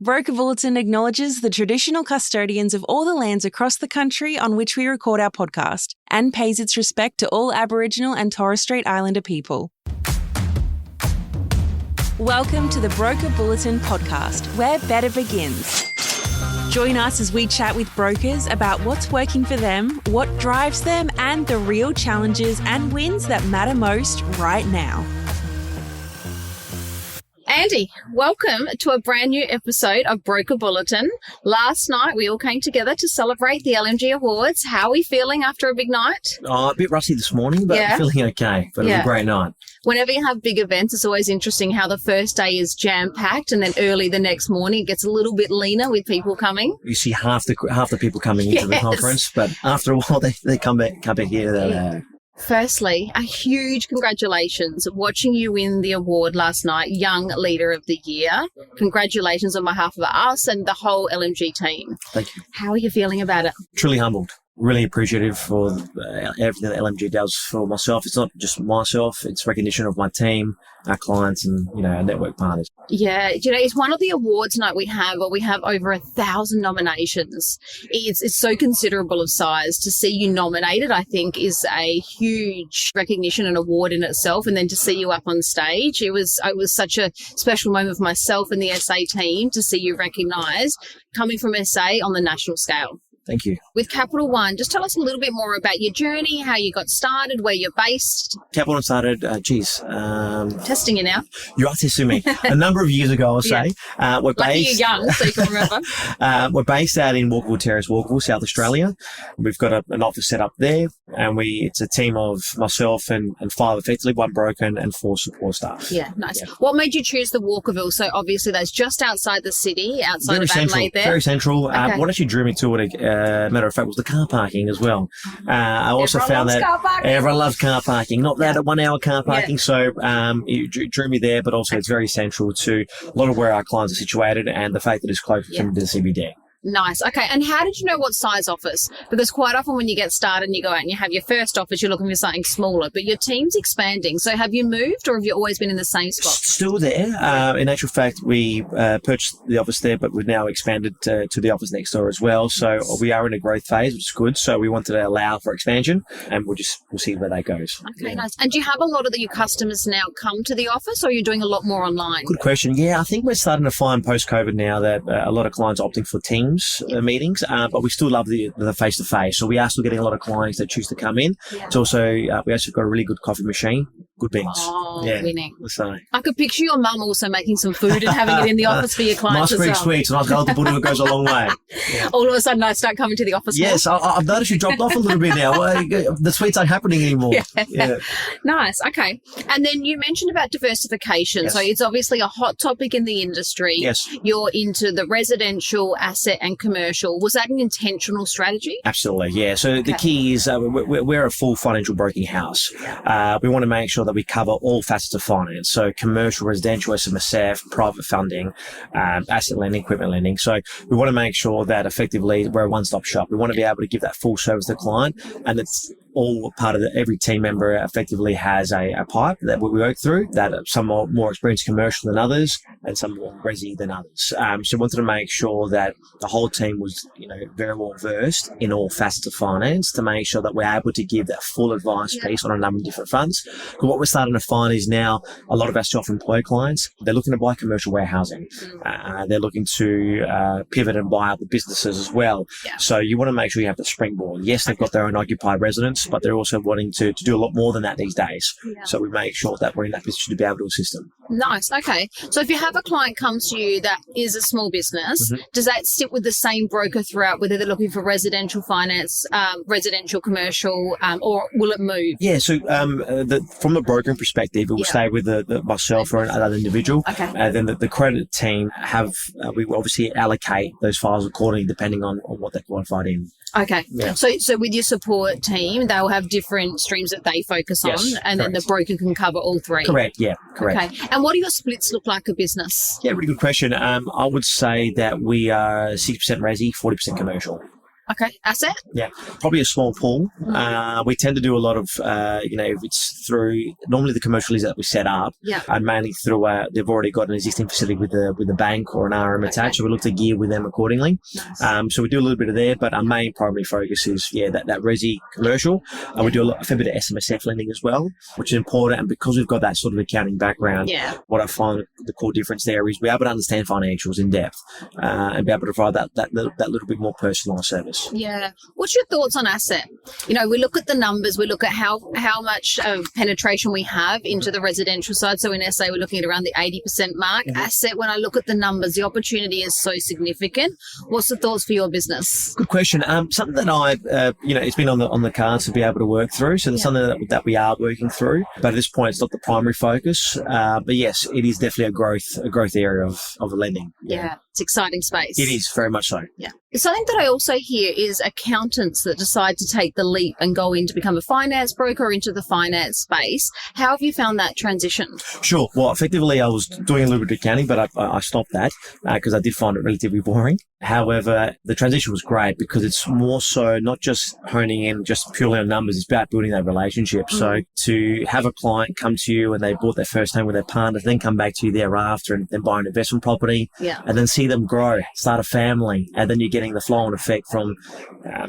Broker Bulletin acknowledges the traditional custodians of all the lands across the country on which we record our podcast and pays its respect to all Aboriginal and Torres Strait Islander people. Welcome to the Broker Bulletin podcast, where better begins. Join us as we chat with brokers about what's working for them, what drives them, and the real challenges and wins that matter most right now. Andy, welcome to a brand new episode of Broker Bulletin. Last night, we all came together to celebrate the LMG Awards. How are we feeling after a big night? A bit rusty this morning, but feeling okay. But it was a great night. Whenever you have big events, it's always interesting how the first day is jam-packed and then early the next morning it gets a little bit leaner with people coming. You see half the people coming into the conference, but after a while they come back here. Firstly, a huge congratulations. Watching you win the award last night, Young Leader of the Year. Congratulations on behalf of us and the whole LMG team. Thank you. How are you feeling about it? Truly humbled. Really appreciative for everything that LMG does for myself. It's not just myself, it's recognition of my team, our clients, and our network partners. Yeah, it's one of the awards night we have over 1,000 nominations. It's so considerable of size. To see you nominated, I think, is a huge recognition and award in itself. And then to see you up on stage, it was such a special moment for myself and the SA team to see you recognised coming from SA on the national scale. Thank you. With Capital One, just tell us a little bit more about your journey, how you got started, where you're based. Capital One started, testing you now. You are testing me. A number of years ago, I'll say. We're Lucky you're young, so you can remember. We're based out in Walkerville Terrace, Walkerville, South Australia. We've got an office set up there, and it's a team of myself and five, effectively, one broker and four support staff. Yeah, nice. Yeah. What made you choose the Walkerville? So obviously that's just outside the city, outside very of Adelaide there. Very central. Okay. What actually drew me to it, matter of fact, was the car parking as well. I also found that everyone loves car parking, not that at 1 hour car parking. So it drew me there, but also it's very central to a lot of where our clients are situated and the fact that it's close to the CBD. Nice. Okay. And how did you know what size office? Because quite often when you get started and you go out and you have your first office, you're looking for something smaller, but your team's expanding. So have you moved or have you always been in the same spot? Still there. In actual fact, we purchased the office there, but we've now expanded to the office next door as well. So we are in a growth phase, which is good. So we wanted to allow for expansion and we'll see where that goes. Okay, nice. And do you have a lot of your customers now come to the office or are you doing a lot more online? Good question. Yeah, I think we're starting to find post-COVID now that a lot of clients are opting for Teams meetings, but we still love the face-to-face. So we are still getting a lot of clients that choose to come in. It's also, we actually got a really good coffee machine, good beans. Oh, winning. So I could picture your mum also making some food and having it in the office for your clients nice Greek sweets, nice golden pudding goes a long way. Yeah. All of a sudden I start coming to the office. Yes, I've noticed you dropped off a little bit now. The sweets aren't happening anymore. Yeah. Nice. Okay. And then you mentioned about diversification. Yes. So it's obviously a hot topic in the industry. Yes. You're into the residential, asset and commercial. Was that an intentional strategy? Absolutely, yeah. So the key is we're a full financial broking house. We want to make sure that we cover all facets of finance. So commercial, residential, SMSF, private funding, asset lending, equipment lending. So we want to make sure that effectively we're a one-stop shop. We want to be able to give that full service to the client, and it's all part of every team member effectively has a pipe that we work through, that some are more experienced commercial than others and some more resi than others. So we wanted to make sure that the whole team was, very well versed in all facets of finance to make sure that we're able to give that full advice piece on a number of different fronts. But what we're starting to find is now a lot of our self-employed clients, they're looking to buy commercial warehousing. They're looking to pivot and buy other businesses as well. Yeah. So you want to make sure you have the springboard. Yes, they've got their own occupied residence, but they're also wanting to do a lot more than that these days. Yeah. So we make sure that we're in that position to be able to assist them. Nice. Okay. So if you have a client comes to you that is a small business, does that sit with the same broker throughout, whether they're looking for residential finance, residential commercial, or will it move? Yeah. So from the brokering perspective, it will stay with myself or another individual. Okay. Then the credit team we obviously allocate those files accordingly depending on what they're qualified in. Okay. Yeah. So with your support team, they'll have different streams that they focus on, and then the broker can cover all three. Correct. Yeah. Correct. Okay. And what do your splits look like of business? Yeah, really good question. I would say that we are 60% resi, 40% commercial. Okay. Asset? Yeah, probably a small pool. We tend to do a lot of, if it's through normally the commercial leads that we set up, and mainly through they've already got an existing facility with the bank or an RM attached, so we look to gear with them accordingly. Nice. So we do a little bit of there, but our main primary focus is that resi commercial, and we do a fair bit of SMSF lending as well, which is important. And because we've got that sort of accounting background, what I find the core difference there is we're able to understand financials in depth and be able to provide that little bit more personalised service. Yeah. What's your thoughts on asset? We look at the numbers, we look at how much of penetration we have into the residential side. So in SA, we're looking at around the 80% mark. Asset, when I look at the numbers, the opportunity is so significant. What's the thoughts for your business? Good question. Something that I, it's been on the cards to be able to work through. So there's something that we are working through. But at this point, it's not the primary focus. But yes, it is definitely a growth area of lending. Yeah. It's exciting space. It is very much so. Yeah. Something that I also hear is accountants that decide to take the leap and go in to become a finance broker or into the finance space. How have you found that transition? Sure. Well, effectively, I was doing a little bit of accounting, but I stopped that because I did find it relatively boring. However, the transition was great because it's more so not just honing in just purely on numbers, it's about building that relationship. So to have a client come to you and they bought their first home with their partner, then come back to you thereafter and then buy an investment property and then see them grow, start a family, and then you're getting the flow-on effect from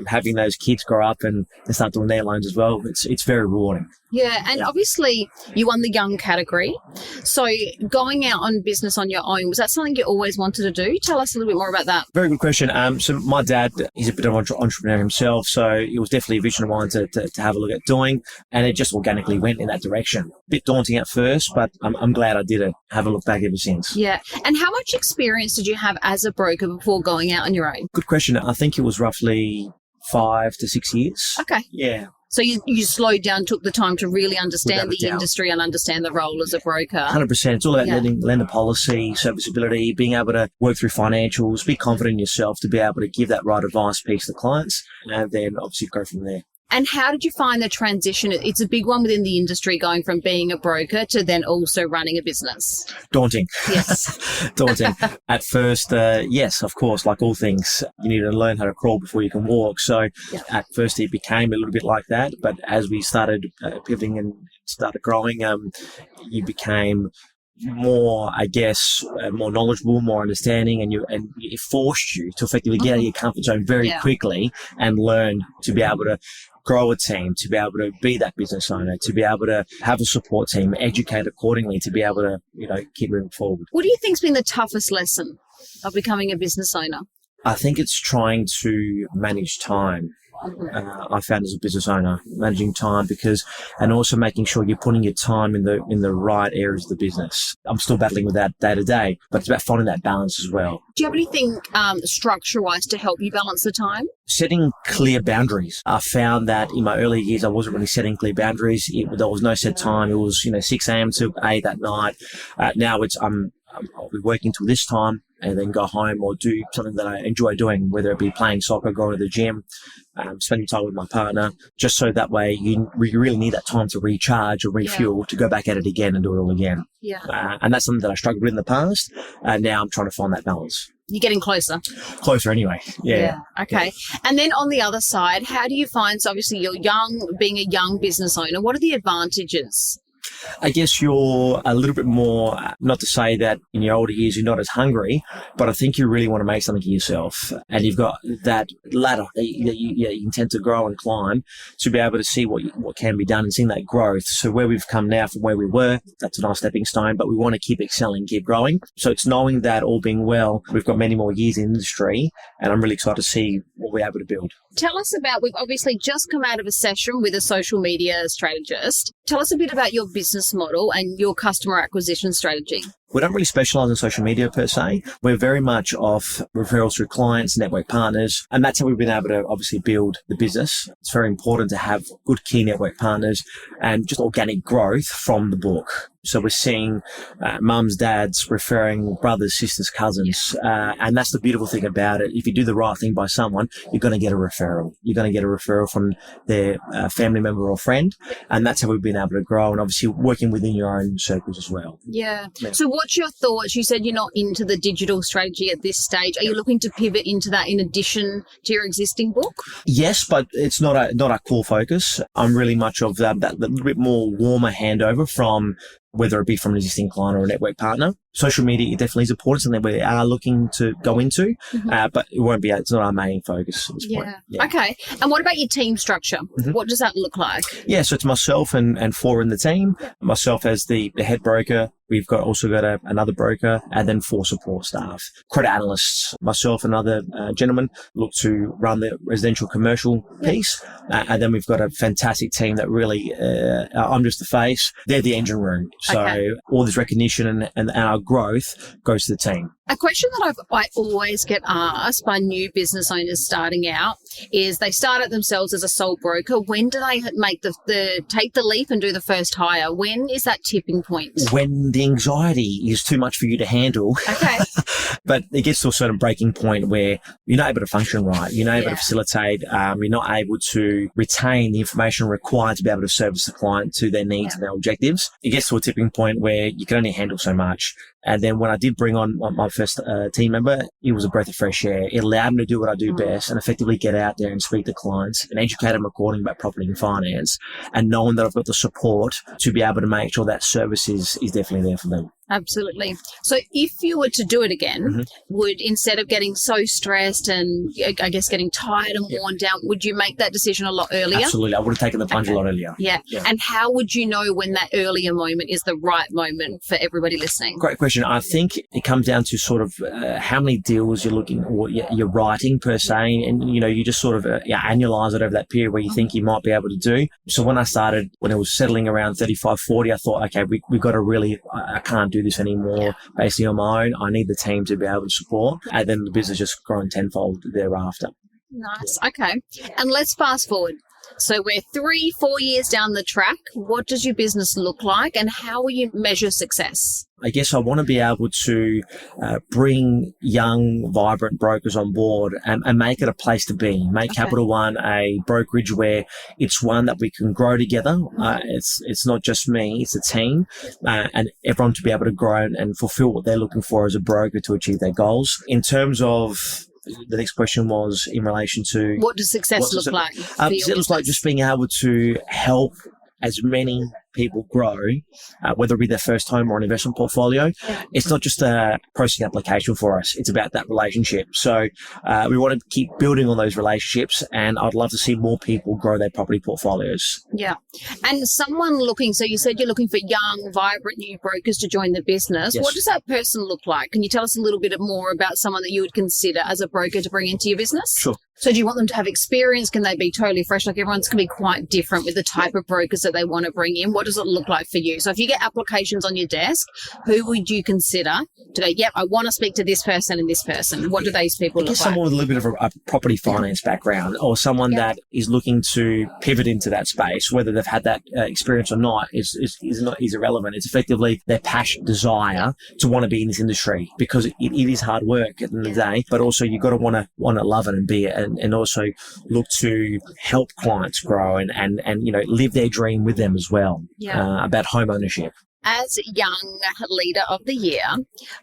having those kids grow up and start doing their loans as well. It's very rewarding. Yeah, and obviously you won the young category. So going out on business on your own, was that something you always wanted to do? Tell us a little bit more about that. Very good question. So my dad, he's a bit of an entrepreneur himself, so it was definitely a vision of mine to have a look at doing, and it just organically went in that direction. A bit daunting at first, but I'm glad I did it. Have a look back ever since. Yeah. And how much experience did you have as a broker before going out on your own? Good question. I think it was roughly 5 to 6 years. Okay. Yeah. So you slowed down, took the time to really understand the industry and understand the role as a broker. 100%. It's all about lender policy, serviceability, being able to work through financials, be confident in yourself to be able to give that right advice piece to clients, and then obviously go from there. And how did you find the transition? It's a big one within the industry, going from being a broker to then also running a business. Daunting. Yes. Daunting. At first, yes, of course, like all things, you need to learn how to crawl before you can walk. So at first it became a little bit like that. But as we started pivoting and started growing, you became more, I guess, more knowledgeable, more understanding, and it forced you to effectively get out of your comfort zone very quickly and learn to be able to grow a team, to be able to be that business owner, to be able to have a support team, educate accordingly, to be able to, keep moving forward. What do you think's been the toughest lesson of becoming a business owner? I think it's trying to manage time. I found as a business owner, managing time and also making sure you're putting your time in the right areas of the business. I'm still battling with that day to day, but it's about finding that balance as well. Do you have anything structure-wise to help you balance the time? Setting clear boundaries. I found that in my early years, I wasn't really setting clear boundaries. There was no set time. It was 6 a.m. to 8 at night. Now I'll be working till this time and then go home or do something that I enjoy doing, whether it be playing soccer, going to the gym, spending time with my partner, just so that way you really need that time to recharge or refuel to go back at it again and do it all again. Yeah. And that's something that I struggled with in the past. And now I'm trying to find that balance. You're getting closer. Closer anyway. Yeah. Okay. Yeah. And then on the other side, how do you find, so obviously you're young, being a young business owner, what are the advantages? I guess you're a little bit more, not to say that in your older years you're not as hungry, but I think you really want to make something of yourself. And you've got that ladder that you intend to grow and climb to be able to see what can be done and seeing that growth. So where we've come now from where we were, that's a nice stepping stone, but we want to keep excelling, keep growing. So it's knowing that all being well, we've got many more years in the industry, and I'm really excited to see what we're able to build. Tell us about, we've obviously just come out of a session with a social media strategist. Tell us a bit about your business model and your customer acquisition strategy. We don't really specialize in social media per se. We're very much off referrals through clients, network partners, and that's how we've been able to obviously build the business. It's very important to have good key network partners and just organic growth from the book. So we're seeing mums, dads referring brothers, sisters, cousins. And that's the beautiful thing about it. If you do the right thing by someone, you're going to get a referral. You're going to get a referral from their family member or friend. And that's how we've been able to grow, and obviously working within your own circles as well. Yeah. So what what's your thoughts? You said you're not into the digital strategy at this stage. Are you looking to pivot into that in addition to your existing book? Yes, but it's not a core focus. I'm really much of that little bit more warmer handover from whether it be from an existing client or a network partner. Social media definitely is important, something we are looking to go into, but it's not our main focus at this point. Yeah. Okay. And what about your team structure? What does that look like? Yeah, so it's myself and 4 in the team. Myself as the head broker. We've also got another broker and then 4 support staff. Credit analysts, myself and another gentleman look to run the residential commercial piece. And then we've got a fantastic team that really, I'm just the face. They're the engine room. So all this recognition and our growth goes to the team. A question that I always get asked by new business owners starting out is they start it themselves as a sole broker. When do they make take the leap and do the first hire? When is that tipping point? When the anxiety is too much for you to handle. Okay. But it gets to a certain breaking point where you're not able to function right. You're not able to facilitate. You're not able to retain the information required to be able to service the client to their needs and their objectives. It gets to a tipping point where you can only handle so much. And then when I did bring on my first team member, it was a breath of fresh air. It allowed me to do what I do best and effectively get out there and speak to clients and educate them according about property and finance, and knowing that I've got the support to be able to make sure that service is definitely there for them. Absolutely. So if you were to do it again, would, instead of getting so stressed and I guess getting tired and worn down, would you make that decision a lot earlier? Absolutely. I would have taken the plunge a lot earlier. Yeah. And how would you know when that earlier moment is the right moment for everybody listening? Great question. I think it comes down to sort of how many deals you're looking or you're writing per se, and you just sort of annualize it over that period where you think you might be able to do. So when I started, when it was settling around 35, 40, I thought, okay, we've got to really, I can't do this anymore basically on my own. I need the team to be able to support, and then the business just grown tenfold thereafter. Nice. Okay. And let's fast forward. So we're 3-4 years down the track. What does your business look like, and how will you measure success? I guess I want to be able to bring young, vibrant brokers on board and make it a place to be. Make Capital One a brokerage where it's one that we can grow together. It's not just me, it's a team, and everyone to be able to grow and fulfill what they're looking for as a broker to achieve their goals. In terms of the next question was in relation to what does success look like? It looks like just being able to help as many people grow, whether it be their first home or an investment portfolio. It's not just a processing application for us. It's about that relationship. So we want to keep building on those relationships, and I'd love to see more people grow their property portfolios. Yeah. And someone looking, so you said you're looking for young, vibrant new brokers to join the business. What does that person look like? Can you tell us a little bit more about someone that you would consider as a broker to bring into your business? Sure. So do you want them to have experience? Can they be totally fresh? Like, everyone's going to be quite different with the type of brokers that they want to bring in. What does it look like for you? So if you get applications on your desk, who would you consider to go, yep, I want to speak to this person and this person? What do those people look like? Someone with a little bit of a property finance background, or someone that is looking to pivot into that space, whether they've had that experience or not is irrelevant. It's effectively their passion, desire to want to be in this industry, because it is hard work at the end of the day, but also you've got to want to love it and be it, and also look to help clients grow and live their dream with them as well, about home ownership. As young leader of the year,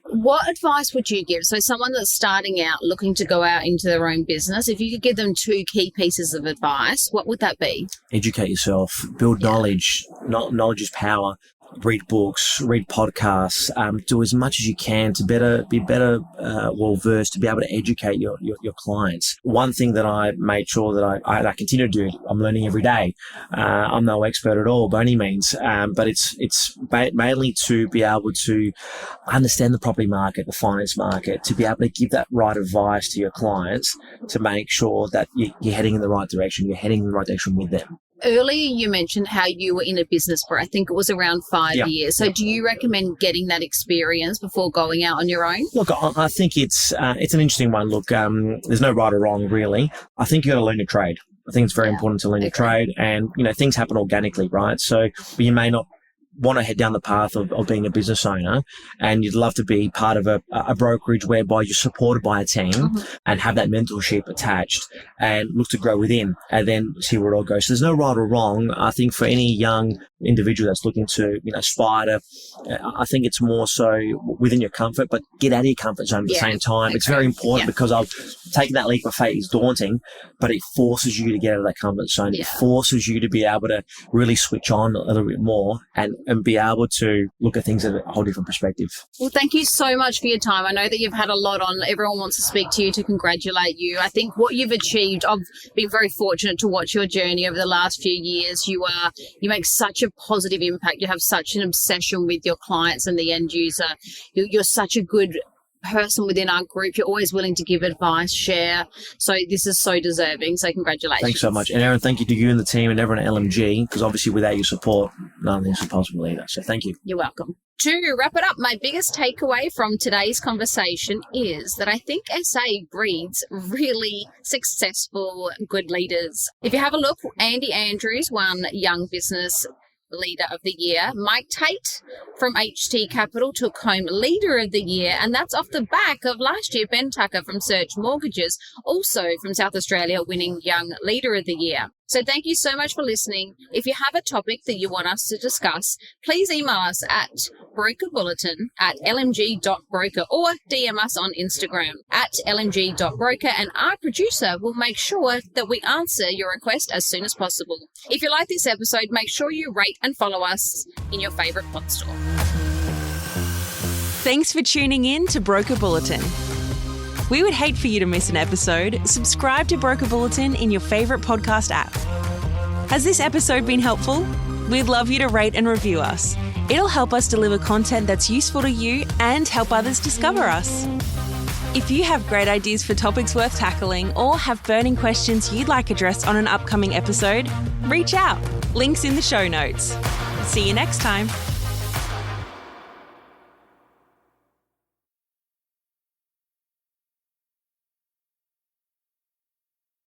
what advice would you give? So someone that's starting out, looking to go out into their own business, if you could give them 2 key pieces of advice, what would that be? Educate yourself, build knowledge. Knowledge is power. Read books, read podcasts, do as much as you can to be better well-versed, to be able to educate your clients. One thing that I made sure that I continue to do, I'm learning every day. I'm no expert at all by any means, but it's mainly to be able to understand the property market, the finance market, to be able to give that right advice to your clients to make sure that you're heading in the right direction, you're heading in the right direction with them. Earlier, you mentioned how you were in a business for, I think it was around 5 years. So do you recommend getting that experience before going out on your own? Look, I think it's an interesting one. Look, there's no right or wrong, really. I think you got to learn your trade. I think it's very important to learn your trade, and, things happen organically, right? So you may not want to head down the path of being a business owner and you'd love to be part of a brokerage whereby you're supported by a team and have that mentorship attached and look to grow within and then see where it all goes. So there's no right or wrong. I think for any young individual that's looking to, aspire to, I think it's more so within your comfort, but get out of your comfort zone at the same time. It's very important because taking that leap of faith is daunting, but it forces you to get out of that comfort zone. It forces you to be able to really switch on a little bit more and be able to look at things at a whole different perspective. Well, thank you so much for your time. I know that you've had a lot on. Everyone wants to speak to you to congratulate you. I think what you've achieved, I've been very fortunate to watch your journey over the last few years. You make such a positive impact. You have such an obsession with your clients and the end user. You're such a good person within our group. You're always willing to give advice, share. So this is so deserving. So congratulations. Thanks so much. And Erin, thank you to you and the team and everyone at LMG, because obviously without your support, none of this is possible either. So thank you. You're welcome. To wrap it up, my biggest takeaway from today's conversation is that I think SA breeds really successful, good leaders. If you have a look, Andy Andrews won Young Business Leader of the Year. Mike Tate from HT Capital took home Leader of the Year, and that's off the back of last year Ben Tucker from Search Mortgages, also from South Australia, winning Young Leader of the Year. So thank you so much for listening. If you have a topic that you want us to discuss, please email us at brokerbulletin@lmg.broker or DM us on Instagram at lmg.broker, and our producer will make sure that we answer your request as soon as possible. If you like this episode, make sure you rate and follow us in your favourite pod store. Thanks for tuning in to Broker Bulletin. We would hate for you to miss an episode. Subscribe to Broker Bulletin in your favourite podcast app. Has this episode been helpful? We'd love you to rate and review us. It'll help us deliver content that's useful to you and help others discover us. If you have great ideas for topics worth tackling or have burning questions you'd like addressed on an upcoming episode, reach out. Links in the show notes. See you next time.